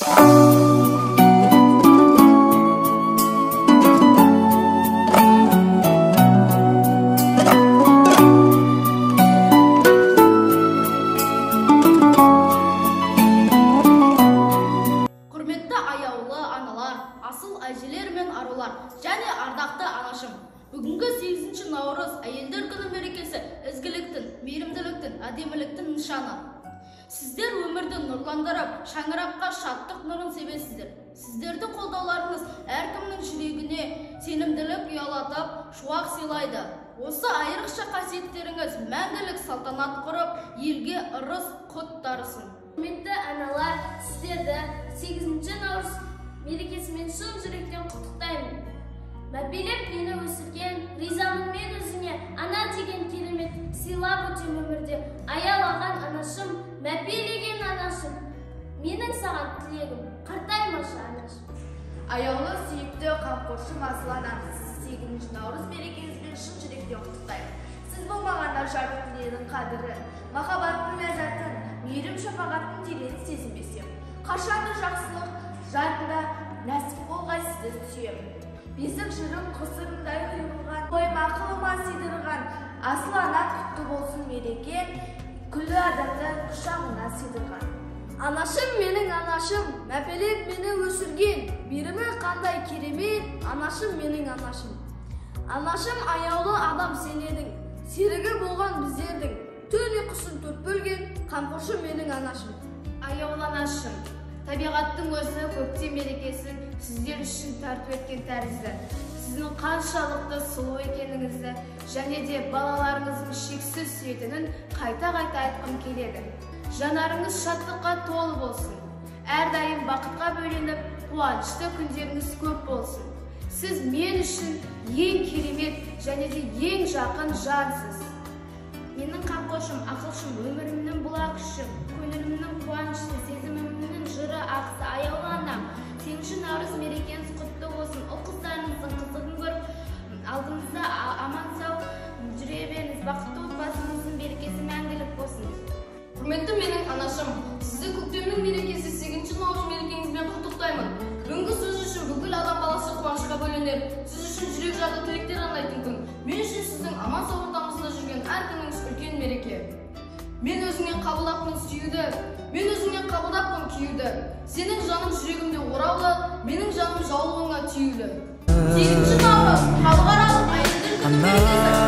Және ардақты анашым, бүгінгі 8 наурыз әйелдер күні мерекесі ізгіліктің, мейірімділіктің, әдеміліктің нышаны. Сіздер өмірді нұрландырып, шаңыраққа шаттық нұрын себесіздер. Сіздердің қолдауларыңыз әркімнің жүрегіне сенімділік ұялатып, шуақ сыйлайды. Осы айрықша қасиеттеріңіз мәңгілік салтанат құрып, елге ырыс құт дарысын. Құрметті аналар, сіздерді 8 наурыз мерекесімен шын жүректен құттықтаймын. Мәпелеп мені өсірген, ризамын мен өзіңе, ана деген керемет сыйлап өтем өмірде. Аялаған анашым, мәпелеген анашым, менің саған тілегім, қартаймашы анашым. Аяулы, сүйікті, қамқоршы асыл анам, сіз 8 наурыз мерекеңізбен шын жүректен құттықтаймын. Сіз болмағанда жарық дүниенің қадірі, махаббаттың ләззатын, мейірім шапағаттың тереңін сезінбесем. Қашанды жақсылық жадында нәсіп болғай сізді сүйемін. Бесік жырым қысырындай құйылған, ойым ақылыма сыйдырған, асыл ана құтты болсын мерекен, күллі адамды құшағына сыйдырған. Анашым менің анашым, мәпелеп мені өсірген, берімі қандай керемет, анашым менің анашым. Анашым аяулы адам сен едің, серігі болған біздердің, түн ұйқысын төрт бөлген, қамқоршы менің анашым. Аяулы анашым, табиғаттың өзі көктем мерекесін сіздер үшін тартып өткен тәрізді. Сіздің қаншалықты сұлу екеніңізді және де балаларыңыздың шексіз сүйетінін қайта-қайта айтқым келеді. Жанарыңыз шаттыққа толы болсын. Әрдайым бақытқа бөленіп, қуанышты күндеріңіз көп болсын. Сіз мен үшін ең керемет және де ең жақын жансыз. Менің қамқоршым, ақылшым, өмірімнің бұлақ күшім, көңілімнің қуанышы, сезімімнің жыры ақсы, аяулы анам. 8 наурыз мерекеңіз құтты болсын. Ұл-қыздарыңыздың қызығын көріп, алдыңызда аман сау жүре беріңіз. Бақытты отбасыңыздың берекесі мәңгілік болсын. Құрметті менің анашым, сізді көктемнің мерекесі 8 наурыз мерекеңізбен құттықтаймын. Бүгінгі сөз үшін бүкіл адам баласы қуанышқа бөленер. Сіз үшін жүрек жарды тілектер арнайтын күн. Мен үшін сіздің аман сау ортамызда жүрген әр күніңіз үлкен мереке. Мен өзіңе қабылдаппын сүюді, мен өзіңе қабылдаппын күйюді. Сенің жаным жүрегімде ораулы, менің жаным жаулығыңа түйілі. 8 наурыз халықаралық әйелдер күні мерекесі